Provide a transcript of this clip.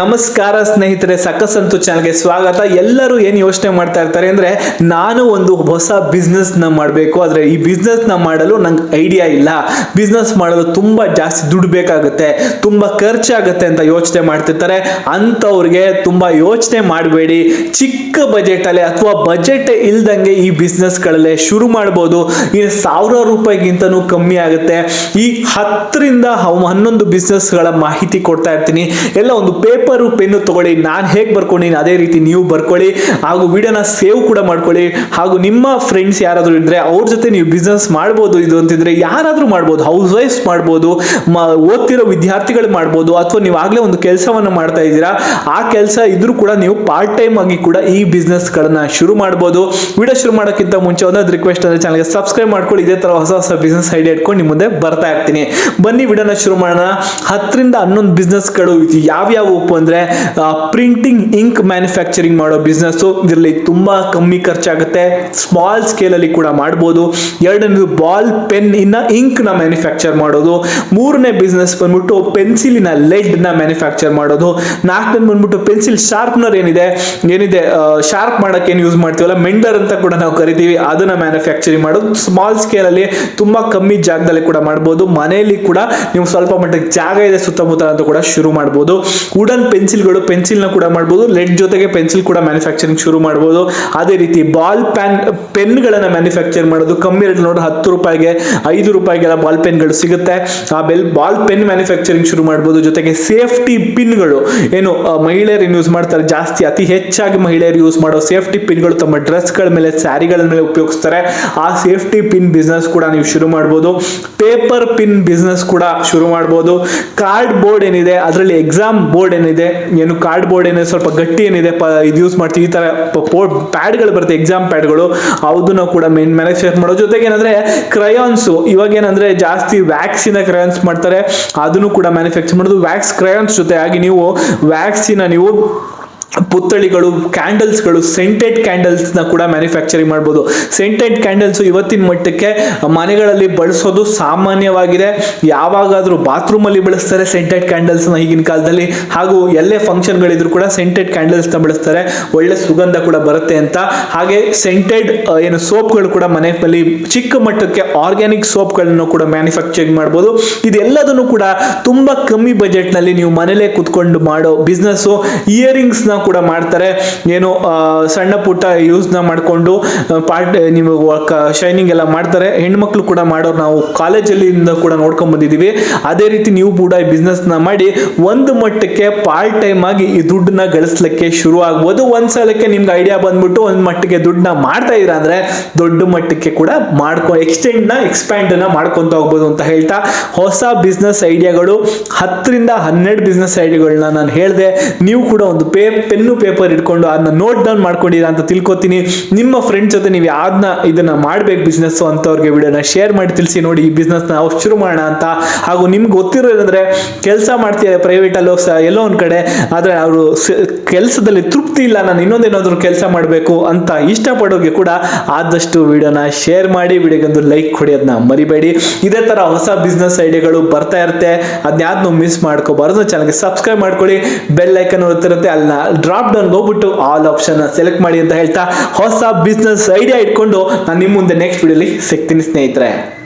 ನಮಸ್ಕಾರ ಸ್ನೇಹಿತರೆ, ಸಕಸಂತು ಚಾನಲ್ಗೆ ಸ್ವಾಗತ. ಎಲ್ಲರೂ ಏನು ಯೋಚನೆ ಮಾಡ್ತಾ ಇರ್ತಾರೆ ಅಂದ್ರೆ, ನಾನು ಒಂದು ಹೊಸ ಬಿಸ್ನೆಸ್ ನ ಮಾಡಬೇಕು, ಆದ್ರೆ ಈ ಬಿಸ್ನೆಸ್ ನ ಮಾಡಲು ನಂಗೆ ಐಡಿಯಾ ಇಲ್ಲ, ಬಿಸ್ನೆಸ್ ಮಾಡಲು ತುಂಬಾ ಜಾಸ್ತಿ ದುಡ್ಡು ಬೇಕಾಗುತ್ತೆ, ತುಂಬಾ ಖರ್ಚಾಗುತ್ತೆ ಅಂತ ಯೋಚನೆ ಮಾಡ್ತಿರ್ತಾರೆ. ಅಂತವ್ರಿಗೆ ತುಂಬಾ ಯೋಚನೆ ಮಾಡಬೇಡಿ, ಚಿಕ್ಕ ಬಜೆಟ್ ಅಲ್ಲಿ ಅಥವಾ ಬಜೆಟ್ ಇಲ್ದಂಗೆ ಈ ಬಿಸ್ನೆಸ್ ಗಳಲ್ಲೇ ಶುರು ಮಾಡಬಹುದು. ಈ 1000 ರೂಪಾಯಿಗಿಂತನೂ ಕಮ್ಮಿ ಆಗುತ್ತೆ. ಈ 10ರಿಂದ 11 ಬಿಸ್ನೆಸ್ ಗಳ ಮಾಹಿತಿ ಕೊಡ್ತಾ ಇರ್ತೀನಿ. ಎಲ್ಲ ಒಂದು ಪೇಪರ್ ಪೆನ್ನು ತಗೊಳ್ಳಿ, ನಾನು ಹೇಗೆ ಬರ್ಕೊಂಡಿನಿ ಅದೇ ರೀತಿ ನೀವು ಬರ್ಕೊಳ್ಳಿ, ಹಾಗೂ ವಿಡಿಯೋನ ಸೇವ್ ಕೂಡ ಮಾಡ್ಕೊಳ್ಳಿ. ಹಾಗೂ ನಿಮ್ಮ ಫ್ರೆಂಡ್ಸ್ ಯಾರಾದ್ರೂ ಇದ್ರೆ ಅವ್ರ ಜೊತೆ ನೀವು ಬಿಸ್ನೆಸ್ ಮಾಡ್ಬೋದು. ಇದು ಅಂತಿದ್ರೆ ಯಾರಾದ್ರೂ ಮಾಡ್ಬೋದು, ಹೌಸ್ ವೈಫ್ಸ್ ಮಾಡ್ಬೋದು, ಓದ್ತಿರೋ ವಿದ್ಯಾರ್ಥಿಗಳು ಮಾಡ್ಬೋದು, ಅಥವಾ ನೀವು ಆಗ್ಲೇ ಒಂದು ಕೆಲಸವನ್ನ ಮಾಡ್ತಾ ಇದ್ದೀರಾ, ಆ ಕೆಲಸ ಇದ್ರೂ ಕೂಡ ನೀವು ಪಾರ್ಟ್ ಟೈಮ್ ಆಗಿ ಕೂಡ ಈ ಬಿಸ್ನೆಸ್ ಗಳನ್ನ ಶುರು ಮಾಡ್ಬೋದು. ವಿಡಿಯೋ ಶುರು ಮಾಡೋಕ್ಕಿಂತ ಮುಂಚೆ ಒಂದೊಂದು ರಿಕ್ವೆಸ್ಟ್ ಅಂದ್ರೆ ಚಾನಲ್ಗೆ ಸಬ್ಸ್ಕ್ರೈಬ್ ಮಾಡ್ಕೊಳ್ಳಿ. ಇದೇ ತರ ಹೊಸ ಹೊಸ ಬಿಸ್ನೆಸ್ ಐಡಿಯಾ ಇಟ್ಕೊಂಡು ನಿಮ್ಮ ಮುಂದೆ ಬರ್ತಾ ಇರ್ತೀನಿ. ಬನ್ನಿ ವಿಡಿಯೋನ ಶುರು ಮಾಡೋಣ. 10ರಿಂದ 11 ಬಿಸ್ನೆಸ್ ಗಳು ಯಾವ್ಯಾವು ಅಂದ್ರೆ ಪ್ರಿಂಟಿಂಗ್ ಇಂಕ್ ಮ್ಯಾನುಫ್ಯಾಕ್ಚರಿಂಗ್ ಮಾಡೋ ಬಿಸ್ನೆಸ್. ಇದರಲ್ಲಿ ತುಂಬಾ ಕಮ್ಮಿ ಖರ್ಚಾಗುತ್ತೆ, ಸ್ಮಾಲ್ ಸ್ಕೇಲ್ ಅಲ್ಲಿ ಕೂಡ ಮಾಡಬಹುದು. ಎರಡನೇದು ಬಾಲ್ ಪೆನ್ ಇನ್ನ ಇಂಕ್ ನ ಮ್ಯಾನುಫ್ಯಾಕ್ಚರ್ ಮಾಡೋದು. ಮೂರನೇ ಬಿಸ್ನೆಸ್ ಬಂದ್ಬಿಟ್ಟು ಪೆನ್ಸಿಲಿನ ಲೆಡ್ ನ ಮ್ಯಾನುಫ್ಯಾಕ್ಚರ್ ಮಾಡೋದು. ನಾಲ್ಕನೇ ಬಂದ್ಬಿಟ್ಟು ಪೆನ್ಸಿಲ್ ಶಾರ್ಪ್ನರ್ ಏನಿದೆ ಶಾರ್ಪ್ ಮಾಡಕ್ಕೆ ಏನ್ ಯೂಸ್ ಮಾಡ್ತೀವಲ್ಲ, ಮೆಂಡರ್ ಅಂತ ಕೂಡ ನಾವು ಕರಿತೀವಿ, ಅದನ್ನ ಮ್ಯಾನುಫ್ಯಾಕ್ಚರಿಂಗ್ ಮಾಡೋದು. ಸ್ಮಾಲ್ ಸ್ಕೇಲ್ ಅಲ್ಲಿ ತುಂಬಾ ಕಮ್ಮಿ ಜಾಗದಲ್ಲಿ ಕೂಡ ಮಾಡಬಹುದು. ಮನೆಯಲ್ಲಿ ಕೂಡ ನೀವು ಸ್ವಲ್ಪ ಮಟ್ಟಿಗೆ ಜಾಗ ಇದೆ ಸುತ್ತಮುತ್ತ ಅಂತ ಕೂಡ ಶುರು ಮಾಡಬಹುದು. ವುಡನ್ ಪೆನ್ಸಿಲ್ಗಳು, ಪೆನ್ಸಿಲ್ ನ ಕೂಡ ಮಾಡಬಹುದು. ಲೆಡ್ ಜೊತೆಗೆ ಪೆನ್ಸಿಲ್ ಕೂಡ ಮ್ಯಾನುಫ್ಯಾಕ್ಚರಿಂಗ್ ಶುರು ಮಾಡಬಹುದು. ಅದೇ ರೀತಿ ಬಾಲ್ ಪೆನ್ ಗಳನ್ನ ಮ್ಯಾನುಫ್ಯಾಕ್ಚರ್ ಮಾಡೋದು. ಕಮ್ಮಿ ರೇಟ್ ನೋಡಿ 10 ರೂಪಾಯಿಗೆ 5 ರೂಪಾಯಿಗೆಲ್ಲ ಬಾಲ್ ಪೆನ್ ಗಳು ಸಿಗುತ್ತೆ. ಆ ಬಾಲ್ ಪೆನ್ ಮ್ಯಾನುಫ್ಯಾಕ್ಚರಿಂಗ್ ಶುರು ಮಾಡಬಹುದು. ಜೊತೆಗೆ ಸೇಫ್ಟಿ ಪಿನ್ ಗಳು, ಏನು ಮಹಿಳೆಯರು ಯೂಸ್ ಮಾಡ್ತಾರೆ, ಜಾಸ್ತಿ ಅತಿ ಹೆಚ್ಚಾಗಿ ಮಹಿಳೆಯರು ಯೂಸ್ ಮಾಡೋ ಸೇಫ್ಟಿ ಪಿನ್ ಗಳು ತಮ್ಮ ಡ್ರೆಸ್ ಗಳ ಮೇಲೆ, ಸ್ಯಾರಿಗಳ ಮೇಲೆ ಉಪಯೋಗಿಸ್ತಾರೆ. ಆ ಸೇಫ್ಟಿ ಪಿನ್ ಬಿಸ್ನೆಸ್ ಕೂಡ ನೀವು ಶುರು ಮಾಡಬಹುದು. ಪೇಪರ್ ಪಿನ್ ಬಿಸ್ನೆಸ್ ಕೂಡ ಶುರು ಮಾಡಬಹುದು. ಕಾರ್ಡ್ ಬೋರ್ಡ್ ಏನಿದೆ, ಅದರಲ್ಲಿ ಎಕ್ಸಾಮ್ ಬೋರ್ಡ್ ಏನಿದೆ, ಏನು ಕಾರ್ಡ್ ಬೋರ್ಡ್ ಏನಿದೆ ಸ್ವಲ್ಪ ಗಟ್ಟಿ ಏನಿದೆ ಇದು ಯೂಸ್ ಮಾಡ್ತೀವಿ. ಈ ತರ ಪ್ಯಾಡ್ಗಳು ಬರುತ್ತೆ, ಎಕ್ಸಾಮ್ ಪ್ಯಾಡ್ಗಳು, ಅದನ್ನ ಕೂಡ ಮ್ಯಾನುಫ್ಯಾಕ್ಚರ್ ಮಾಡೋ. ಜೊತೆಗೆ ಏನಂದ್ರೆ ಕ್ರಯಾನ್ಸ್, ಇವಾಗ ಏನಂದ್ರೆ ಜಾಸ್ತಿ ವ್ಯಾಕ್ಸಿನ ಕ್ರಯಾನ್ಸ್ ಮಾಡ್ತಾರೆ, ಅದನ್ನು ಕೂಡ ಮ್ಯಾನುಫ್ಯಾಕ್ಚರ್ ಮಾಡೋದು. ವ್ಯಾಕ್ಸ್ ಕ್ರಯಾನ್ಸ್ ಜೊತೆ ಆಗಿ ನೀವು ವ್ಯಾಕ್ಸಿನ ನೀವು ಪುತ್ಥಳಿಗಳು, ಕ್ಯಾಂಡಲ್ಸ್ ಗಳು, ಸೆಂಟೆಡ್ ಕ್ಯಾಂಡಲ್ಸ್ ನ ಕೂಡ ಮ್ಯಾನುಫ್ಯಾಕ್ಚರಿಂಗ್ ಮಾಡಬಹುದು. ಸೆಂಟೆಡ್ ಕ್ಯಾಂಡಲ್ಸ್ ಇವತ್ತಿನ ಮಟ್ಟಕ್ಕೆ ಮನೆಗಳಲ್ಲಿ ಬಳಸೋದು ಸಾಮಾನ್ಯವಾಗಿದೆ. ಯಾವಾಗಾದ್ರೂ ಬಾತ್ರೂಮ್ ಅಲ್ಲಿ ಬಳಸ್ತಾರೆ ಸೆಂಟೆಡ್ ಕ್ಯಾಂಡಲ್ಸ್ ನ ಈಗಿನ ಕಾಲದಲ್ಲಿ. ಹಾಗೂ ಎಲ್ಲೇ ಫಂಕ್ಷನ್ ಗಳಿದ್ರು ಕೂಡ ಸೆಂಟೆಡ್ ಕ್ಯಾಂಡಲ್ಸ್ ನ ಬಳಸ್ತಾರೆ, ಒಳ್ಳೆ ಸುಗಂಧ ಕೂಡ ಬರುತ್ತೆ ಅಂತ. ಹಾಗೆ ಸೆಂಟೆಡ್ ಏನು ಸೋಪ್ ಗಳು ಕೂಡ ಮನೆಯಲ್ಲಿ ಚಿಕ್ಕ ಮಟ್ಟಕ್ಕೆ ಆರ್ಗ್ಯಾನಿಕ್ ಸೋಪ್ ಗಳನ್ನು ಕೂಡ ಮ್ಯಾನುಫ್ಯಾಕ್ಚರಿಂಗ್ ಮಾಡಬಹುದು. ಇದೆಲ್ಲದನ್ನು ಕೂಡ ತುಂಬಾ ಕಮ್ಮಿ ಬಜೆಟ್ ನಲ್ಲಿ ನೀವು ಮನೇಲೆ ಕುತ್ಕೊಂಡು ಮಾಡೋ ಬಿಸ್ನೆಸ್. ಇಯರಿಂಗ್ಸ್ ನ ಕೂಡ ಮಾಡ್ತಾರೆ, ಏನು ಸಣ್ಣ ಪುಟ್ಟ ಯೂಸ್ ನ ಮಾಡ್ಕೊಂಡು ನೀವು ಶೈನಿಂಗ್ ಎಲ್ಲ ಮಾಡ್ತಾರೆ. ಹೆಣ್ಮಕ್ಳು ಕೂಡ ಮಾಡೋರು ನಾವು ಕಾಲೇಜಲ್ಲಿ ಕೂಡ ನೋಡ್ಕೊಂಡ್ ಬಂದಿದೀವಿ. ಅದೇ ರೀತಿ ನೀವು ಕೂಡ ಈ ಬಿಸ್ನೆಸ್ ನ ಮಾಡಿ ಒಂದು ಮಟ್ಟಕ್ಕೆ ಪಾರ್ಟ್ ಟೈಮ್ ಆಗಿ ಈ ದುಡ್ಡನ್ನ ಗಳಿಸ್ಲಿಕ್ಕೆ ಶುರು ಆಗ್ಬೋದು. ಒಂದ್ಸಲಕ್ಕೆ ನಿಮ್ಗೆ ಐಡಿಯಾ ಬಂದ್ಬಿಟ್ಟು ಒಂದ್ ಮಟ್ಟಿಗೆ ದುಡ್ಡನ್ನ ಮಾಡ್ತಾ ಇದ್ರ ಅಂದ್ರೆ ದೊಡ್ಡ ಮಟ್ಟಕ್ಕೆ ಕೂಡ ಎಕ್ಸ್ಪ್ಯಾಂಡ್ ಮಾಡ್ಕೊಂತ ಹೋಗ್ಬೋದು ಅಂತ ಹೇಳ್ತಾ, ಹೊಸ ಬಿಸ್ನೆಸ್ ಐಡಿಯಾಗಳು 10ರಿಂದ 12 ಬಿಸ್ನೆಸ್ ಐಡಿಯಾಗಳನ್ನ ನಾನು ಹೇಳಿದೆ. ನೀವು ಕೂಡ ಒಂದು ಪೆನ್ನು ಪೇಪರ್ ಇಟ್ಕೊಂಡು ಅದನ್ನ ನೋಟ್ ಡೌನ್ ಮಾಡ್ಕೊಂಡಿರಾ ಅಂತ ತಿಳ್ಕೊತೀನಿ. ನಿಮ್ಮ ಫ್ರೆಂಡ್ಸ್ ಜೊತೆ ನೀವು ಇದನ್ನ ಮಾಡ್ಬೇಕು ಬಿಸ್ನೆಸ್ ಅಂತವ್ರಿಗೆ ವಿಡಿಯೋನ ಶೇರ್ ಮಾಡಿ ತಿಳಿಸಿ, ನೋಡಿ ಈ ಬಿಸ್ನೆಸ್ ನಾವು ಶುರು ಮಾಡೋಣ ಅಂತ. ಹಾಗೂ ನಿಮ್ಗೆ ಗೊತ್ತಿರೋದಂದ್ರೆ ಕೆಲಸ ಮಾಡ್ತೀರಾ ಪ್ರೈವೇಟ್ ಅಲ್ಲೋ ಎಲ್ಲೋ ಒಂದ್ ಕಡೆ, ಆದ್ರೆ ಅವರು ಕೆಲಸದಲ್ಲಿ ತೃಪ್ತಿ ಇಲ್ಲ, ನಾನು ಇನ್ನೊಂದೇನಾದ್ರು ಕೆಲಸ ಮಾಡಬೇಕು ಅಂತ ಇಷ್ಟಪಡೋರಿಗೆ ಕೂಡ ಆದಷ್ಟು ವಿಡಿಯೋನ ಶೇರ್ ಮಾಡಿ, ವಿಡಿಯೋಗೊಂದು ಲೈಕ್ ಕೊಡಿ, ಅದನ್ನ ಮರಿಬೇಡಿ. ಇದೇ ತರ ಹೊಸ ಬಿಸ್ನೆಸ್ ಐಡಿಯಾಗಳು ಬರ್ತಾ ಇರುತ್ತೆ, ಅದನ್ನ ಮಿಸ್ ಮಾಡ್ಕೋಬಾರ್ದು. ಚಾನಲ್ಗೆ ಸಬ್ಸ್ಕ್ರೈಬ್ ಮಾಡ್ಕೊಳ್ಳಿ, ಬೆಲ್ ಐಕನ್ ಇರುತ್ತೆ, ಅಲ್ಲ ಡ್ರಾಪ್ ಡೌನ್ ಹೋಗ್ಬಿಟ್ಟು ಆಲ್ ಆಪ್ಷನ್ ಸೆಲೆಕ್ಟ್ ಮಾಡಿ ಅಂತ ಹೇಳ್ತಾ, ಹೊಸ ಬಿಸ್ನೆಸ್ ಐಡಿಯಾ ಇಟ್ಕೊಂಡು ನಾನು ನಿಮ್ಮ ಮುಂದೆ ನೆಕ್ಸ್ಟ್ ವಿಡಿಯೋಲಿ ಸಿಗ್ತೀನಿ ಸ್ನೇಹಿತರೆ.